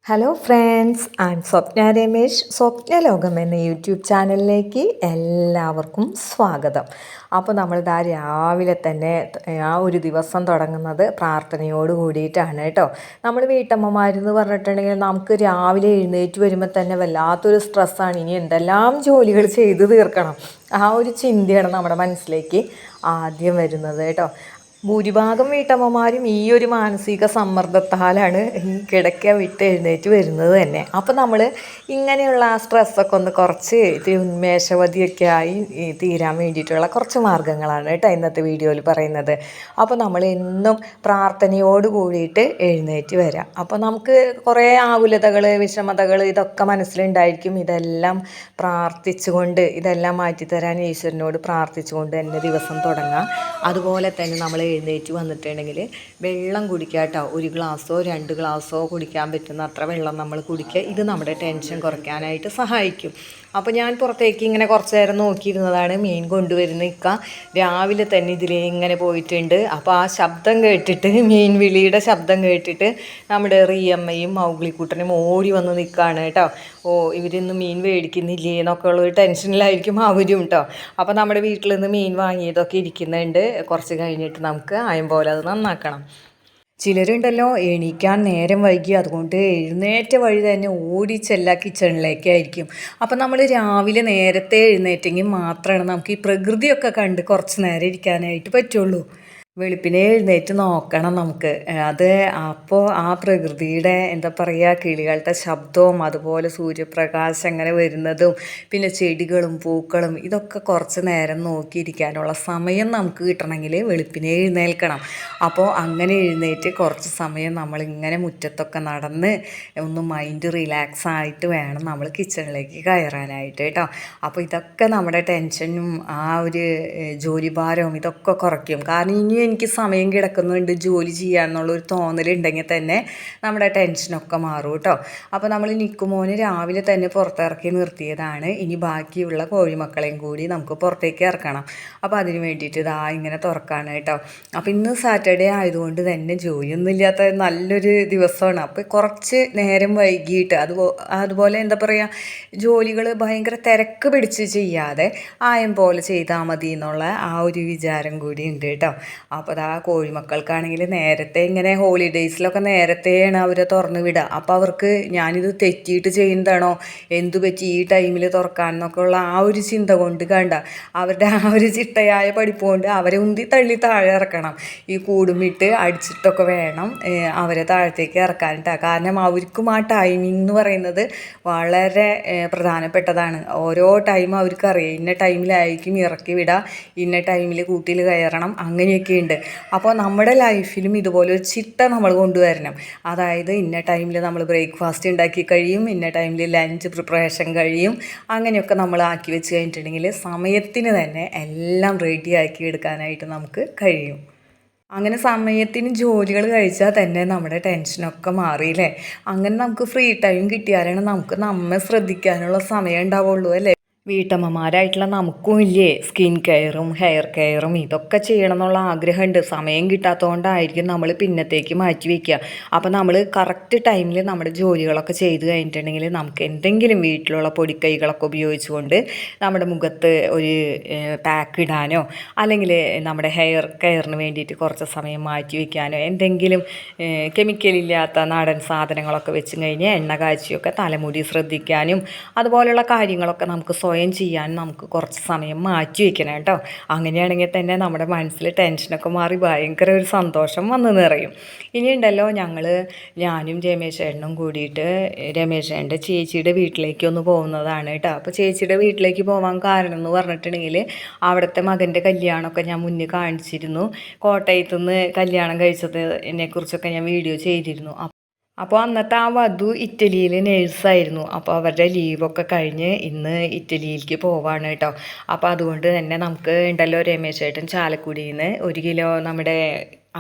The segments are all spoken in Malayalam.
ഹലോ ഫ്രണ്ട്സ്, സ്വപ്ന രമേശ്. സ്വപ്ന ലോകം എന്ന യൂട്യൂബ് ചാനലിലേക്ക് എല്ലാവർക്കും സ്വാഗതം. അപ്പോൾ നമ്മളിതാ രാവിലെ തന്നെ ആ ഒരു ദിവസം തുടങ്ങുന്നത് പ്രാർത്ഥനയോട് കൂടിയിട്ടാണ് കേട്ടോ. നമ്മൾ വീട്ടമ്മമാരെന്ന് പറഞ്ഞിട്ടുണ്ടെങ്കിൽ നമുക്ക് രാവിലെ എഴുന്നേറ്റ് വരുമ്പോൾ തന്നെ വല്ലാത്തൊരു സ്ട്രെസ്സാണ്. ഇനി എന്തെല്ലാം ജോലികൾ ചെയ്ത് തീർക്കണം, ആ ഒരു ചിന്തയാണ് നമ്മുടെ മനസ്സിലേക്ക് ആദ്യം വരുന്നത് കേട്ടോ. ഭൂരിഭാഗം വീട്ടമ്മമാരും ഈ ഒരു മാനസിക സമ്മർദ്ദത്താലാണ് ഈ കിടക്ക വിട്ട് എഴുന്നേറ്റ് വരുന്നത് തന്നെ. അപ്പോൾ നമ്മൾ ഇങ്ങനെയുള്ള ആ സ്ട്രെസ്സൊക്കെ ഒന്ന് കുറച്ച് ഉന്മേഷവതിയൊക്കെ ആയി തീരാൻ വേണ്ടിയിട്ടുള്ള കുറച്ച് മാർഗ്ഗങ്ങളാണ് കേട്ടോ ഇന്നത്തെ വീഡിയോയിൽ പറയുന്നത്. അപ്പോൾ നമ്മൾ എന്നും പ്രാർത്ഥനയോട് കൂടിയിട്ട് എഴുന്നേറ്റ് വരാം. അപ്പോൾ നമുക്ക് കുറേ ആകുലതകൾ, വിഷമതകൾ ഇതൊക്കെ മനസ്സിലുണ്ടായിരിക്കും. ഇതെല്ലാം പ്രാർത്ഥിച്ചുകൊണ്ട്, ഇതെല്ലാം മാറ്റിത്തരാൻ ഈശ്വരനോട് പ്രാർത്ഥിച്ചുകൊണ്ട് തന്നെ ദിവസം തുടങ്ങാം. അതുപോലെ തന്നെ നമ്മൾ എഴുന്നേറ്റ് വന്നിട്ടുണ്ടെങ്കിൽ വെള്ളം കുടിക്കുക കേട്ടോ. 1 ഗ്ലാസ്സോ 2 ഗ്ലാസ്സോ കുടിക്കാൻ പറ്റുന്ന അത്ര വെള്ളം നമ്മൾ കുടിക്കുക. ഇത് നമ്മുടെ ടെൻഷൻ കുറയ്ക്കാനായിട്ട് സഹായിക്കും. അപ്പോൾ ഞാൻ പുറത്തേക്ക് ഇങ്ങനെ കുറച്ച് നേരം നോക്കിയിരുന്നതാണ്. മീൻ കൊണ്ടുവരുന്ന ഇക്ക രാവിലെ തന്നെ ഇതിലേ ഇങ്ങനെ പോയിട്ടുണ്ട്. അപ്പോൾ ആ ശബ്ദം കേട്ടിട്ട്, മീൻ വിളിയുടെ ശബ്ദം കേട്ടിട്ട് നമ്മുടെ റിയമ്മയും മൗഗ്ലിക്കുട്ടനും ഓടി വന്ന് നിൽക്കുകയാണ് കേട്ടോ. ഇവരിന്ന് മീൻ മേടിക്കുന്നില്ലേ എന്നൊക്കെ ഉള്ളൊരു ടെൻഷനിലായിരിക്കും അവരും കേട്ടോ. അപ്പോൾ നമ്മുടെ വീട്ടിൽ നിന്ന് മീൻ വാങ്ങിയതൊക്കെ ഇരിക്കുന്നുണ്ട്. കുറച്ച് കഴിഞ്ഞിട്ട് നമുക്ക് ആയം പോലെ അത് നന്നാക്കണം. ചിലരുണ്ടല്ലോ, എണീക്കാൻ നേരം വൈകി അതുകൊണ്ട് എഴുന്നേറ്റ വഴി തന്നെ ഓടിച്ചെല്ലാ കിച്ചണിലേക്കായിരിക്കും. അപ്പം നമ്മൾ രാവിലെ നേരത്തെ എഴുന്നേറ്റെങ്കിൽ മാത്രമാണ് നമുക്ക് ഈ പ്രകൃതിയൊക്കെ കണ്ട് കുറച്ച് നേരം ഇരിക്കാനായിട്ട് പറ്റുള്ളൂ. വെളുപ്പിനെ എഴുന്നേറ്റ് നോക്കണം നമുക്ക്. അത് അപ്പോൾ ആ പ്രകൃതിയുടെ എന്താ പറയുക, കിളികളുടെ ശബ്ദവും അതുപോലെ സൂര്യപ്രകാശം അങ്ങനെ വരുന്നതും പിന്നെ ചെടികളും പൂക്കളും ഇതൊക്കെ കുറച്ച് നേരം നോക്കിയിരിക്കാനുള്ള സമയം നമുക്ക് കിട്ടണമെങ്കിൽ വെളുപ്പിനെ എഴുന്നേൽക്കണം. അപ്പോൾ അങ്ങനെ എഴുന്നേറ്റ് കുറച്ച് സമയം നമ്മളിങ്ങനെ മുറ്റത്തൊക്കെ നടന്ന് ഒന്ന് മൈൻഡ് റിലാക്സ് ആയിട്ട് വേണം നമ്മൾ കിച്ചണിലേക്ക് കയറാനായിട്ട് കേട്ടോ. അപ്പോൾ ഇതൊക്കെ നമ്മുടെ ടെൻഷനും ആ ഒരു ജോലിഭാരവും ഇതൊക്കെ കുറയ്ക്കും. കാരണം ഇനി എനിക്ക് സമയം കിടക്കുന്നുണ്ട് ജോലി ചെയ്യാമെന്നുള്ളൊരു തോന്നലുണ്ടെങ്കിൽ തന്നെ നമ്മുടെ ടെൻഷനൊക്കെ മാറും കേട്ടോ. അപ്പോൾ നമ്മൾ നിക്കുമോന് രാവിലെ തന്നെ പുറത്തിറക്കി നിർത്തിയതാണ്. ഇനി ബാക്കിയുള്ള കോഴിമക്കളെയും കൂടി നമുക്ക് പുറത്തേക്ക് ഇറക്കണം. അപ്പോൾ അതിന് വേണ്ടിയിട്ട് ഇതാ ഇങ്ങനെ തുറക്കാണ് കേട്ടോ. അപ്പോൾ ഇന്ന് സാറ്റർഡേ ആയതുകൊണ്ട് തന്നെ ജോലിയൊന്നും ഇല്ലാത്ത നല്ലൊരു ദിവസമാണ്. അപ്പോൾ കുറച്ച് നേരം വൈകിട്ട് അതുപോലെ എന്താ പറയുക, ജോലികൾ ഭയങ്കര തിരക്ക് പിടിച്ച് ചെയ്യാതെ ആയം പോലെ ചെയ്താൽ മതി എന്നുള്ള ആ ഒരു വിചാരം കൂടി ഉണ്ട് കേട്ടോ. അപ്പോൾ അതാ കോഴിമക്കൾക്കാണെങ്കിൽ നേരത്തെ ഇങ്ങനെ ഹോളിഡേയ്സിലൊക്കെ നേരത്തെയാണ് അവരെ തുറന്ന് വിടുക. അപ്പോൾ അവർക്ക് ഞാനിത് തെറ്റിയിട്ട് ചെയ്യുന്നതാണോ, എന്തു പറ്റി ഈ ടൈമിൽ തുറക്കാൻ എന്നൊക്കെ ഉള്ള ആ ഒരു ചിന്ത കൊണ്ട് കണ്ട അവരുടെ ആ ഒരു ചിട്ടയായ പഠിപ്പ് കൊണ്ട് അവരെ ഉന്തി തള്ളി താഴെ ഇറക്കണം. ഈ കൂടുമിട്ട് അടിച്ചിട്ടൊക്കെ വേണം അവരെ താഴത്തേക്ക് ഇറക്കാനിട്ടാണ്. കാരണം അവർക്കും ആ ടൈമിംഗ് എന്ന് പറയുന്നത് വളരെ പ്രധാനപ്പെട്ടതാണ്. ഓരോ ടൈം അവർക്കറിയാം. ഇന്ന ടൈമിലായിരിക്കും ഇറക്കി വിടുക, ഇന്ന ടൈമിൽ കൂട്ടിൽ കയറണം, അങ്ങനെയൊക്കെ ഉണ്ട്. അപ്പോൾ നമ്മുടെ ലൈഫിലും ഇതുപോലെ ഒരു ചിട്ട നമ്മൾ കൊണ്ടുവരണം. അതായത് ഇന്ന ടൈമിൽ നമ്മൾ ബ്രേക്ക്ഫാസ്റ്റ് ഉണ്ടാക്കി കഴിയും, ഇന്ന ടൈമിൽ ലഞ്ച് പ്രിപ്പറേഷൻ കഴിയും, അങ്ങനെയൊക്കെ നമ്മൾ ആക്കി വെച്ച് കഴിഞ്ഞിട്ടുണ്ടെങ്കിൽ സമയത്തിന് തന്നെ എല്ലാം റെഡിയാക്കി എടുക്കാനായിട്ട് നമുക്ക് കഴിയും. അങ്ങനെ സമയത്തിന് ജോലികൾ കഴിച്ചാൽ തന്നെ നമ്മുടെ ടെൻഷനൊക്കെ മാറിയില്ലേ. അങ്ങനെ നമുക്ക് ഫ്രീ ടൈം കിട്ടിയാലാണ് നമുക്ക് നമ്മെ ശ്രദ്ധിക്കാനുള്ള സമയം ഉണ്ടാവുള്ളൂ അല്ലേ. വീട്ടമ്മമാരായിട്ടുള്ള നമുക്കും ഇല്ലേ സ്കിൻ കെയറും ഹെയർ കെയറും ഇതൊക്കെ ചെയ്യണം എന്നുള്ള ആഗ്രഹമുണ്ട്. സമയം കിട്ടാത്തതുകൊണ്ടായിരിക്കും നമ്മൾ പിന്നത്തേക്ക് മാറ്റി വയ്ക്കുക. അപ്പോൾ നമ്മൾ കറക്റ്റ് ടൈമിൽ നമ്മുടെ ജോലികളൊക്കെ ചെയ്ത് കഴിഞ്ഞിട്ടുണ്ടെങ്കിൽ നമുക്ക് എന്തെങ്കിലും വീട്ടിലുള്ള പൊടിക്കൈകളൊക്കെ ഉപയോഗിച്ചുകൊണ്ട് നമ്മുടെ മുഖത്ത് ഒരു പാക്ക് ഇടാനോ അല്ലെങ്കിൽ നമ്മുടെ ഹെയർ കെയറിന് വേണ്ടിയിട്ട് കുറച്ച് സമയം മാറ്റി വയ്ക്കാനോ, എന്തെങ്കിലും കെമിക്കലില്ലാത്ത നാടൻ സാധനങ്ങളൊക്കെ വെച്ച് കഴിഞ്ഞ് എണ്ണ കാച്ചിയൊക്കെ തലമുടി ശ്രദ്ധിക്കാനും അതുപോലെയുള്ള കാര്യങ്ങളൊക്കെ നമുക്ക് സ്വയം ചെയ്യാൻ നമുക്ക് കുറച്ച് സമയം മാറ്റി വയ്ക്കണം കേട്ടോ. അങ്ങനെയാണെങ്കിൽ തന്നെ നമ്മുടെ മനസ്സിൽ ടെൻഷനൊക്കെ മാറി ഭയങ്കര ഒരു സന്തോഷം വന്ന് നിറയും. ഇനിയുണ്ടല്ലോ, ഞാനും രമേശേട്ടനും കൂടിയിട്ട് രമേശേട്ടൻ്റെ ചേച്ചിയുടെ വീട്ടിലേക്കൊന്ന് പോകുന്നതാണ് കേട്ടോ. അപ്പോൾ ചേച്ചിയുടെ വീട്ടിലേക്ക് പോകാൻ കാരണം എന്ന് പറഞ്ഞിട്ടുണ്ടെങ്കിൽ അവിടുത്തെ മകൻ്റെ കല്യാണമൊക്കെ ഞാൻ മുന്നേ കാണിച്ചിരുന്നു. കോട്ടയത്തു നിന്ന് കല്യാണം കഴിച്ചതിനെക്കുറിച്ചൊക്കെ ഞാൻ വീഡിയോ ചെയ്തിരുന്നു. അപ്പോൾ അന്നത്തെ ആ വധു ഇറ്റലിയിൽ നേഴ്സായിരുന്നു. അപ്പോൾ അവരുടെ ലീവൊക്കെ കഴിഞ്ഞ് ഇന്ന് ഇറ്റലിയിലേക്ക് പോവാണ് കേട്ടോ. അപ്പോൾ അതുകൊണ്ട് തന്നെ നമുക്ക് ഉണ്ടല്ലോ, രമേശേട്ടൻ ചാലക്കുടിയിൽ നിന്ന് 1 കിലോ നമ്മുടെ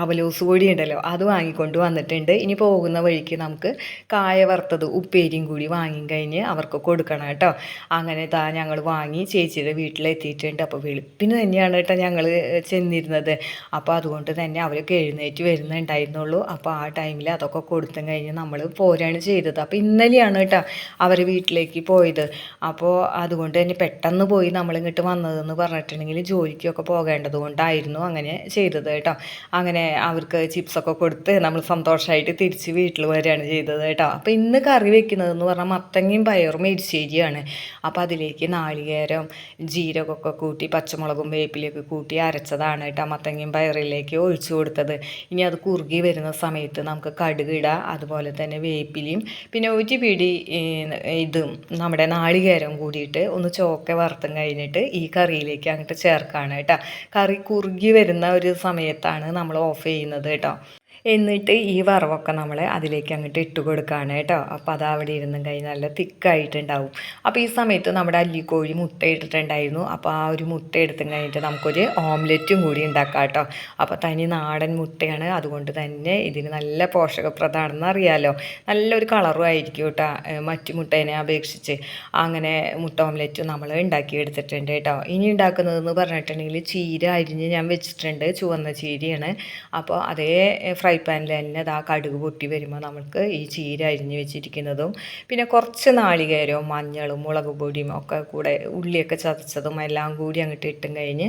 അവലോസ് പൊടി ഉണ്ടല്ലോ അത് വാങ്ങിക്കൊണ്ട് വന്നിട്ടുണ്ട്. ഇനി പോകുന്ന വഴിക്ക് നമുക്ക് കായ വറുത്തത് ഉപ്പേരിയും കൂടി വാങ്ങിക്കഴിഞ്ഞ് അവർക്ക് കൊടുക്കണം കേട്ടോ. അങ്ങനെ ഞങ്ങൾ വാങ്ങി ചേച്ചിയുടെ വീട്ടിലെത്തിയിട്ടുണ്ട്. അപ്പോൾ വെളുപ്പിന് തന്നെയാണ് കേട്ടോ ഞങ്ങൾ ചെന്നിരുന്നത്. അപ്പോൾ അതുകൊണ്ട് തന്നെ അവരൊക്കെ എഴുന്നേറ്റ് വരുന്നുണ്ടായിരുന്നുള്ളൂ. അപ്പോൾ ആ ടൈമിൽ അതൊക്കെ കൊടുത്തും കഴിഞ്ഞ് നമ്മൾ പോരാണ് ചെയ്തത്. അപ്പോൾ ഇന്നലെയാണ് കേട്ടോ അവർ വീട്ടിലേക്ക് പോയത്. അപ്പോൾ അതുകൊണ്ട് തന്നെ പെട്ടെന്ന് പോയി നമ്മളിങ്ങോട്ട് വന്നതെന്ന് പറഞ്ഞിട്ടുണ്ടെങ്കിൽ ജോലിക്കൊക്കെ പോകേണ്ടത് കൊണ്ടായിരുന്നു അങ്ങനെ ചെയ്തത് കേട്ടോ. അങ്ങനെ അവർക്ക് ചിപ്സൊക്കെ കൊടുത്ത് നമ്മൾ സന്തോഷമായിട്ട് തിരിച്ച് വീട്ടിൽ വരികയാണ് ചെയ്തത് കേട്ടോ. അപ്പോൾ ഇന്ന് കറി വെക്കുന്നതെന്ന് പറഞ്ഞാൽ മത്തങ്ങയും പയറും എരിശ്ശേരിയാണ്. അപ്പോൾ അതിലേക്ക് നാളികേരം ജീരകമൊക്കെ കൂട്ടി പച്ചമുളകും വേപ്പിലൊക്കെ കൂട്ടി അരച്ചതാണ് കേട്ടോ മത്തങ്ങയും പയറിലേക്ക് ഒഴിച്ചു കൊടുത്തത്. ഇനി അത് കുറുകി വരുന്ന സമയത്ത് നമുക്ക് കടുക് ഇടാം, അതുപോലെ തന്നെ വേപ്പിലയും പിന്നെ ഒരു പിടി ഇതും നമ്മുടെ നാളികേരം കൂടിയിട്ട് ഒന്ന് ചോക്ക വറുത്തും കഴിഞ്ഞിട്ട് ഈ കറിയിലേക്ക് അങ്ങോട്ട് ചേർക്കാണ് കേട്ടോ. കറി കുറുകി വരുന്ന ഒരു സമയത്താണ് നമ്മൾ ഓഫ് ചെയ്യുന്നത് കേട്ടോ. എന്നിട്ട് ഈ വറവൊക്കെ നമ്മൾ അതിലേക്ക് അങ്ങോട്ട് ഇട്ട് കൊടുക്കുകയാണ് കേട്ടോ. അപ്പോൾ അത് അവിടെ ഇരുന്നും കഴിഞ്ഞ് നല്ല തിക്കായിട്ടുണ്ടാവും. അപ്പോൾ ഈ സമയത്ത് നമ്മുടെ അല്ലിക്കോഴി മുട്ട ഇട്ടിട്ടുണ്ടായിരുന്നു. അപ്പോൾ ആ ഒരു മുട്ട എടുത്തും കഴിഞ്ഞിട്ട് നമുക്കൊരു ഓംലെറ്റും കൂടി ഉണ്ടാക്കാം കേട്ടോ. അപ്പോൾ തനി നാടൻ മുട്ടയാണ്, അതുകൊണ്ട് തന്നെ ഇതിന് നല്ല പോഷകപ്രദമാണെന്ന് അറിയാമല്ലോ. നല്ലൊരു കളറും ആയിരിക്കും കേട്ടോ മറ്റു മുട്ടേനെ അപേക്ഷിച്ച്. അങ്ങനെ മുട്ട ഓംലെറ്റ് നമ്മൾ ഉണ്ടാക്കിയെടുത്തിട്ടുണ്ട് കേട്ടോ. ഇനി ഉണ്ടാക്കുന്നതെന്ന് പറഞ്ഞിട്ടുണ്ടെങ്കിൽ ചീര അരിഞ്ഞ് ഞാൻ വെച്ചിട്ടുണ്ട്, ചുവന്ന ചീരയാണ്. അപ്പോൾ അതേ ഫ്രൈ പാനിൽ തന്നെ ആ കടുക് പൊട്ടി വരുമ്പോൾ നമുക്ക് ഈ ചീര അരിഞ്ഞ് വെച്ചിരിക്കുന്നതും പിന്നെ കുറച്ച് നാളികേരവും മഞ്ഞളും മുളക് പൊടിയും ഒക്കെ കൂടെ ഉള്ളിയൊക്കെ ചതച്ചതും എല്ലാം കൂടി അങ്ങോട്ട് ഇട്ടും കഴിഞ്ഞ്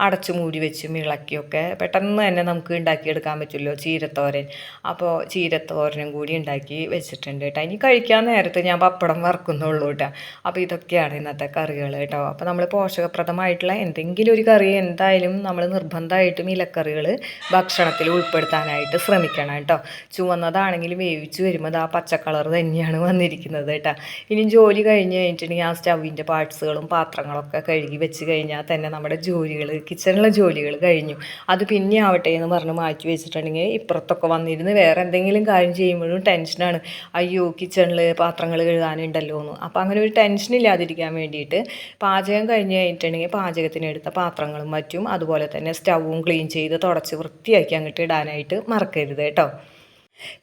അടച്ചു മൂടി വെച്ച് ഇളക്കിയൊക്കെ പെട്ടെന്ന് തന്നെ നമുക്ക് ഉണ്ടാക്കിയെടുക്കാൻ പറ്റുമല്ലോ ചീരത്തോരൻ. അപ്പോൾ ചീരത്തോരനും കൂടി ഉണ്ടാക്കി വെച്ചിട്ടുണ്ട് കേട്ടോ. ഇനി കഴിക്കാൻ നേരത്ത് ഞാൻ പപ്പടം വറുക്കുന്നുള്ളൂ കേട്ടോ. അപ്പോൾ ഇതൊക്കെയാണ് ഇന്നത്തെ കറികൾ കേട്ടോ. അപ്പോൾ നമ്മൾ പോഷകപ്രദമായിട്ടുള്ള എന്തെങ്കിലും ഒരു കറി എന്തായാലും നമ്മൾ നിർബന്ധമായിട്ടും ഇലക്കറികൾ ഭക്ഷണത്തിൽ ഉൾപ്പെടുത്താനായിട്ട് ശ്രമിക്കണം കേട്ടോ. ചുവന്നതാണെങ്കിൽ വേവിച്ച് വരുമ്പോൾ ആ പച്ച കളർ തന്നെയാണ് വന്നിരിക്കുന്നത് കേട്ടോ. ഇനി ജോലി കഴിഞ്ഞ് കഴിഞ്ഞിട്ടുണ്ടെങ്കിൽ ആ സ്റ്റൗവിൻ്റെ പാർട്സുകളും പാത്രങ്ങളൊക്കെ കഴുകി വെച്ച് കഴിഞ്ഞാൽ തന്നെ നമ്മുടെ ജോലികൾ കിച്ചണിലെ ജോലികൾ കഴിഞ്ഞു. അത് പിന്നെ ആവട്ടെ എന്ന് പറഞ്ഞ് മാറ്റി വെച്ചിട്ടുണ്ടെങ്കിൽ ഇപ്പുറത്തൊക്കെ വന്നിരുന്ന് വേറെ എന്തെങ്കിലും കാര്യം ചെയ്യുമ്പോഴും ടെൻഷനാണ്. അയ്യോ കിച്ചണിൽ പാത്രങ്ങൾ കഴുകാനുണ്ടല്ലോ എന്ന്. അപ്പോൾ അങ്ങനെ ഒരു ടെൻഷൻ ഇല്ലാതിരിക്കാൻ വേണ്ടിയിട്ട് പാചകം കഴിഞ്ഞ് കഴിഞ്ഞിട്ടുണ്ടെങ്കിൽ പാചകത്തിനെടുത്ത പാത്രങ്ങളും മറ്റും അതുപോലെ തന്നെ സ്റ്റൗവും ക്ലീൻ ചെയ്ത് തുടച്ച് വൃത്തിയാക്കി അങ്ങോട്ട് ഇടാനായിട്ട് മറക്കരുത് കേട്ടോ.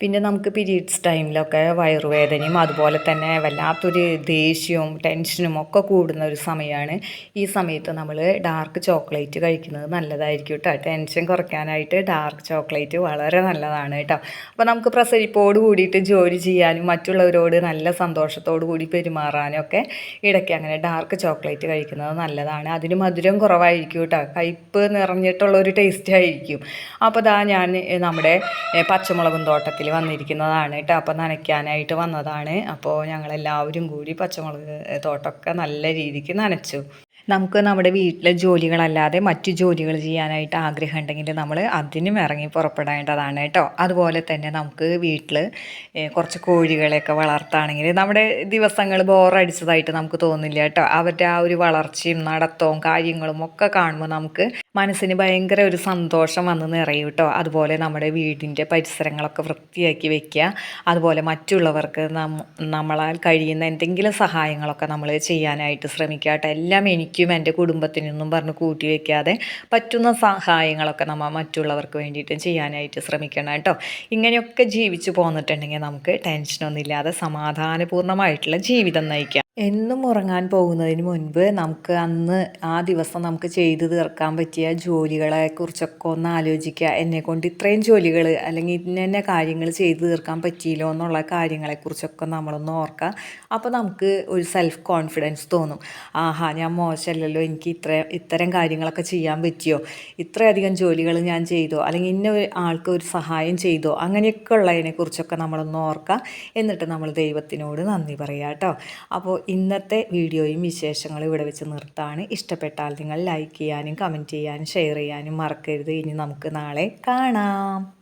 പിന്നെ നമുക്ക് പീരീഡ്സ് ടൈമിലൊക്കെ വയറുവേദനയും അതുപോലെ തന്നെ വല്ലാത്തൊരു ദേഷ്യവും ടെൻഷനും ഒക്കെ കൂടുന്ന ഒരു സമയമാണ്. ഈ സമയത്ത് നമ്മൾ ഡാർക്ക് ചോക്ലേറ്റ് കഴിക്കുന്നത് നല്ലതായിരിക്കും കേട്ടോ. ടെൻഷൻ കുറയ്ക്കാനായിട്ട് ഡാർക്ക് ചോക്ലേറ്റ് വളരെ നല്ലതാണ് കേട്ടോ. അപ്പോൾ നമുക്ക് പ്രസരിപ്പോട് കൂടിയിട്ട് ജോലി ചെയ്യാനും മറ്റുള്ളവരോട് നല്ല സന്തോഷത്തോടു കൂടി പെരുമാറാനും ഒക്കെ ഇടയ്ക്ക് അങ്ങനെ ഡാർക്ക് ചോക്ലേറ്റ് കഴിക്കുന്നത് നല്ലതാണ്. അതിന് മധുരം കുറവായിരിക്കും കേട്ടോ, കയ്പ്പ് നിറഞ്ഞിട്ടുള്ളൊരു ടേസ്റ്റ് ആയിരിക്കും. അപ്പോൾ ഞാൻ നമ്മുടെ പച്ചമുളകും തോട്ടത്തിൽ വന്നിരിക്കുന്നതാണ് കേട്ടോ. അപ്പോൾ നനയ്ക്കാനായിട്ട് വന്നതാണ്. അപ്പോൾ ഞങ്ങളെല്ലാവരും കൂടി പച്ചമുളക് തോട്ടമൊക്കെ നല്ല രീതിക്ക് നനച്ചു. നമുക്ക് നമ്മുടെ വീട്ടിലെ ജോലികളല്ലാതെ മറ്റു ജോലികൾ ചെയ്യാനായിട്ട് ആഗ്രഹം ഉണ്ടെങ്കിൽ നമ്മൾ അതിനും ഇറങ്ങി പുറപ്പെടേണ്ടതാണ് കേട്ടോ. അതുപോലെ തന്നെ നമുക്ക് വീട്ടിൽ കുറച്ച് കോഴികളെയൊക്കെ വളർത്തുകയാണെങ്കിൽ നമ്മുടെ ദിവസങ്ങൾ ബോറടിച്ചതായിട്ട് നമുക്ക് തോന്നില്ല കേട്ടോ. അവരുടെ ആ ഒരു വളർച്ചയും നടത്തവും കാര്യങ്ങളും ഒക്കെ കാണുമ്പോൾ നമുക്ക് മനസ്സിന് ഭയങ്കര ഒരു സന്തോഷം വന്ന് നിറയും കേട്ടോ. അതുപോലെ നമ്മുടെ വീടിൻ്റെ പരിസരങ്ങളൊക്കെ വൃത്തിയാക്കി വെക്കുക, അതുപോലെ മറ്റുള്ളവർക്ക് നമ്മളാൽ കഴിയുന്ന എന്തെങ്കിലും സഹായങ്ങളൊക്കെ നമ്മൾ ചെയ്യാനായിട്ട് ശ്രമിക്കുക കേട്ടോ. എല്ലാം എനിക്കും എൻ്റെ കുടുംബത്തിനൊന്നും പറഞ്ഞ് കൂട്ടി വയ്ക്കാതെ പറ്റുന്ന സഹായങ്ങളൊക്കെ നമ്മൾ മറ്റുള്ളവർക്ക് വേണ്ടിയിട്ടും ചെയ്യാനായിട്ട് ശ്രമിക്കണം കേട്ടോ. ഇങ്ങനെയൊക്കെ ജീവിച്ചു പോന്നിട്ടുണ്ടെങ്കിൽ നമുക്ക് ടെൻഷനൊന്നുമില്ലാതെ സമാധാനപൂർണ്ണമായിട്ടുള്ള ജീവിതം നയിക്കാം. എന്നും ഉറങ്ങാൻ പോകുന്നതിന് മുൻപ് നമുക്ക് അന്ന് ആ ദിവസം നമുക്ക് ചെയ്തു തീർക്കാൻ പറ്റിയ ജോലികളെക്കുറിച്ചൊക്കെ ഒന്ന് ആലോചിക്കുക. എന്നെക്കൊണ്ട് ഇത്രയും ജോലികൾ അല്ലെങ്കിൽ ഇന്ന കാര്യങ്ങൾ ചെയ്തു തീർക്കാൻ പറ്റിയില്ലോ എന്നുള്ള കാര്യങ്ങളെക്കുറിച്ചൊക്കെ നമ്മളൊന്ന് ഓർക്കുക. അപ്പോൾ നമുക്ക് ഒരു സെൽഫ് കോൺഫിഡൻസ് തോന്നും. ആഹാ, ഞാൻ മോശമല്ലല്ലോ, എനിക്ക് ഇത്തരം കാര്യങ്ങളൊക്കെ ചെയ്യാൻ പറ്റിയോ, ഇത്രയധികം ജോലികൾ ഞാൻ ചെയ്തോ, അല്ലെങ്കിൽ ഇന്ന ആൾക്ക് ഒരു സഹായം ചെയ്തോ, അങ്ങനെയൊക്കെ ഉള്ളതിനെക്കുറിച്ചൊക്കെ നമ്മളൊന്ന് ഓർക്കുക. എന്നിട്ട് നമ്മൾ ദൈവത്തിനോട് നന്ദി പറയുക കേട്ടോ. അപ്പോൾ ഇന്നത്തെ വീഡിയോയും വിശേഷങ്ങളും ഇവിടെ വെച്ച് നിർത്താണ്. ഇഷ്ടപ്പെട്ടാൽ നിങ്ങൾ ലൈക്ക് ചെയ്യാനും കമൻറ്റ് ചെയ്യാനും ഷെയർ ചെയ്യാനും മറക്കരുത്. ഇനി നമുക്ക് നാളെ കാണാം.